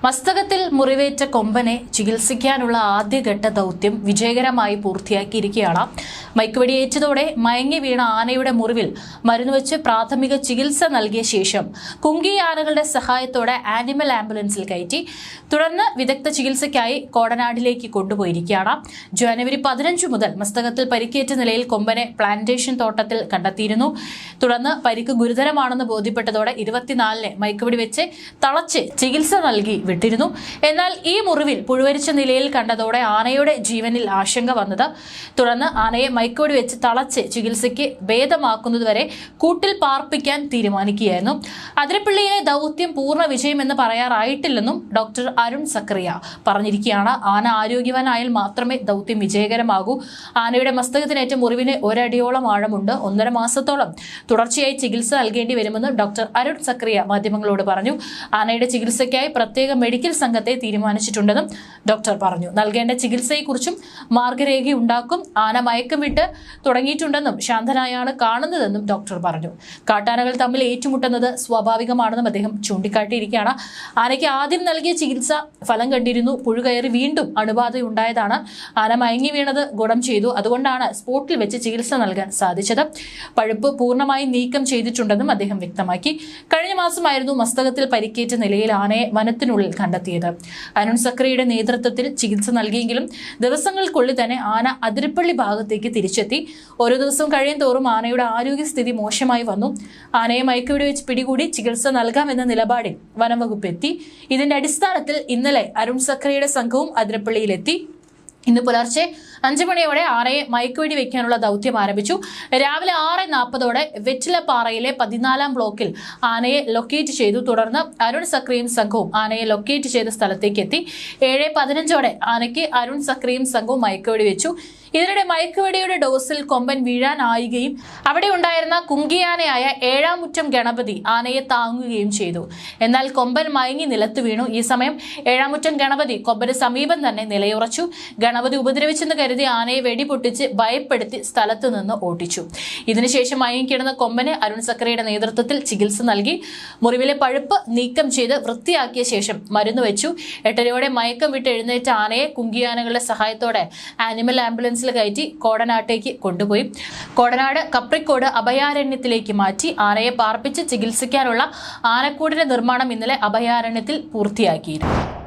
മസ്തകത്തിൽ മുറിവേറ്റ കൊമ്പനെ ചികിത്സിക്കാനുള്ള ആദ്യഘട്ട ദൗത്യം വിജയകരമായി പൂർത്തിയാക്കിയിരിക്കുകയാണ്. മയക്കുവെടിയേറ്റതോടെ മയങ്ങി വീണ ആനയുടെ മുറിവിൽ മരുന്നുവെച്ച് പ്രാഥമിക ചികിത്സ നൽകിയ ശേഷം കുങ്കി ആനകളുടെ സഹായത്തോടെ ആനിമൽ ആംബുലൻസിൽ കയറ്റി തുടർന്ന് വിദഗ്ധ ചികിത്സയ്ക്കായി കോടനാടിലേക്ക് കൊണ്ടുപോയിരിക്കുകയാണ്. ജനുവരി 15 മുതൽ മസ്തകത്തിൽ പരിക്കേറ്റ നിലയിൽ കൊമ്പനെ പ്ലാന്റേഷൻ തോട്ടത്തിൽ കണ്ടെത്തിയിരുന്നു. തുടർന്ന് പരിക്ക് ഗുരുതരമാണെന്ന് ബോധ്യപ്പെട്ടതോടെ 24-ന് മയക്കുവെടി വെച്ച് തളച്ച് ചികിത്സ നൽകി വിട്ടിരുന്നു. എന്നാൽ ഈ മുറിവിൽ പുഴുവരിച്ച നിലയിൽ കണ്ടതോടെ ആനയുടെ ജീവനിൽ ആശങ്ക വന്നത്. തുടർന്ന് ആനയെ മയക്കുവെടി വെച്ച് തളച്ച് ചികിത്സയ്ക്ക് ഭേദമാക്കുന്നതുവരെ കൂട്ടിൽ പാർപ്പിക്കാൻ തീരുമാനിക്കുകയായിരുന്നു. അതിരപ്പിള്ളിയിലെ ദൗത്യം പൂർണ്ണ വിജയമെന്ന് പറയാറായിട്ടില്ലെന്നും ഡോക്ടർ അരുൺ സക്കറിയ പറഞ്ഞിരിക്കുകയാണ്. ആന ആരോഗ്യവാനായാൽ മാത്രമേ ദൗത്യം വിജയകരമാകൂ. ആനയുടെ മസ്തകത്തിനേറ്റ മുറിവിന് 1 അടിയോളം ആഴമുണ്ട്. 1.5 മാസത്തോളം തുടർച്ചയായി ചികിത്സ നൽകേണ്ടി വരുമെന്ന് ഡോക്ടർ അരുൺ സക്കറിയ മാധ്യമങ്ങളോട് പറഞ്ഞു. ആനയുടെ ചികിത്സയ്ക്കായി പ്രത്യേക മെഡിക്കൽ സംഘത്തെ തീരുമാനിച്ചിട്ടുണ്ടെന്നും ഡോക്ടർ പറഞ്ഞു. നൽകേണ്ട ചികിത്സയെക്കുറിച്ചും മാർഗരേഖയുണ്ടാക്കും. ആന മയക്കം വിട്ട് തുടങ്ങിയിട്ടുണ്ടെന്നും ശാന്തനായാണ് കാണുന്നതെന്നും ഡോക്ടർ പറഞ്ഞു. കാട്ടാനകൾ തമ്മിൽ ഏറ്റുമുട്ടുന്നത് സ്വാഭാവികമാണെന്നും അദ്ദേഹം ചൂണ്ടിക്കാട്ടിയിരിക്കുകയാണ്. ആനയ്ക്ക് ആദ്യം നൽകിയ ചികിത്സ ഫലം കണ്ടിരുന്നു. പുഴുകയറി വീണ്ടും അണുബാധയുണ്ടായതാണ്. ആന മയങ്ങി വീണത് ഗുണം ചെയ്തു. അതുകൊണ്ടാണ് സ്പോട്ടിൽ വെച്ച് ചികിത്സ നൽകാൻ സാധിച്ചത്. പഴുപ്പ് പൂർണ്ണമായും നീക്കം ചെയ്തിട്ടുണ്ടെന്നും അദ്ദേഹം വ്യക്തമാക്കി. കഴിഞ്ഞ മാസമായിരുന്നു മസ്തകത്തിൽ പരിക്കേറ്റ നിലയിൽ ആനയെ വനത്തിനുള്ളിൽ കണ്ടെത്തിയത്. അരുൺ സക്കറിയുടെ നേതൃത്വത്തിൽ ചികിത്സ നൽകിയെങ്കിലും ദിവസങ്ങൾക്കുള്ളിൽ തന്നെ ആന അതിരപ്പള്ളി ഭാഗത്തേക്ക് തിരിച്ചെത്തി. ഓരോ ദിവസവും കഴിയും തോറും ആനയുടെ ആരോഗ്യസ്ഥിതി മോശമായി വന്നു. ആനയെ മയക്കുവെടി വെച്ച് പിടികൂടി ചികിത്സ നൽകാമെന്ന നിലപാടിൽ വനംവകുപ്പ് എത്തി. ഇതിന്റെ അടിസ്ഥാനത്തിൽ ഇന്നലെ അരുൺ സക്കറിയുടെ സംഘവും അതിരപ്പള്ളിയിലെത്തി. ഇന്ന് പുലർച്ചെ 5 മണിയോടെ ആനയെ മയക്കുവെടി വെക്കാനുള്ള ദൗത്യം ആരംഭിച്ചു. രാവിലെ 6:40 വെറ്റിലപ്പാറയിലെ 14-ാം ബ്ലോക്കിൽ ആനയെ ലൊക്കേറ്റ് ചെയ്തു. തുടർന്ന് അരുൺ സക്രിയും സംഘവും ആനയെ ലൊക്കേറ്റ് ചെയ്ത സ്ഥലത്തേക്ക് എത്തി. 7:15 ആനയ്ക്ക് അരുൺ സക്രിയും സംഘവും മയക്കുവെടി വെച്ചു. ഇതിനിടെ മയക്കുവെടിയുടെ ഡോസിൽ കൊമ്പൻ വീഴാനായുകയും അവിടെ ഉണ്ടായിരുന്ന കുങ്കിയാനയായ 7-ാം മുറ്റം ഗണപതി ആനയെ താങ്ങുകയും ചെയ്തു. എന്നാൽ കൊമ്പൻ മയങ്ങി നിലത്ത് വീണു. ഈ സമയം 7-ാം മുറ്റം ഗണപതി കൊമ്പന് സമീപം തന്നെ നിലയുറച്ചു. ഗണപതി ഉപദ്രവിച്ചെന്ന് കരുതി ആനയെ വെടിപൊട്ടിച്ച് ഭയപ്പെടുത്തി സ്ഥലത്ത് നിന്ന് ഓട്ടിച്ചു. ഇതിനുശേഷം മയങ്ങിക്കിടന്ന കൊമ്പന് അരുൺ സക്കറിയുടെ നേതൃത്വത്തിൽ ചികിത്സ നൽകി. മുറിവിലെ പഴുപ്പ് നീക്കം ചെയ്ത് വൃത്തിയാക്കിയ ശേഷം മരുന്ന് വെച്ചു. 8:30 മയക്കം വിട്ട് എഴുന്നേറ്റ ആനയെ കുങ്കിയാനകളുടെ സഹായത്തോടെ ആനിമൽ ആംബുലൻസിൽ കയറ്റി കോടനാട്ടേക്ക് കൊണ്ടുപോയി. കോടനാട് കപ്രിക്കോട് അഭയാരണ്യത്തിലേക്ക് മാറ്റി. ആനയെ പാർപ്പിച്ച് ചികിത്സിക്കാനുള്ള ആനക്കൂടിന്റെ നിർമ്മാണം ഇന്നലെ അഭയാരണ്യത്തിൽ പൂർത്തിയാക്കിയിരുന്നു.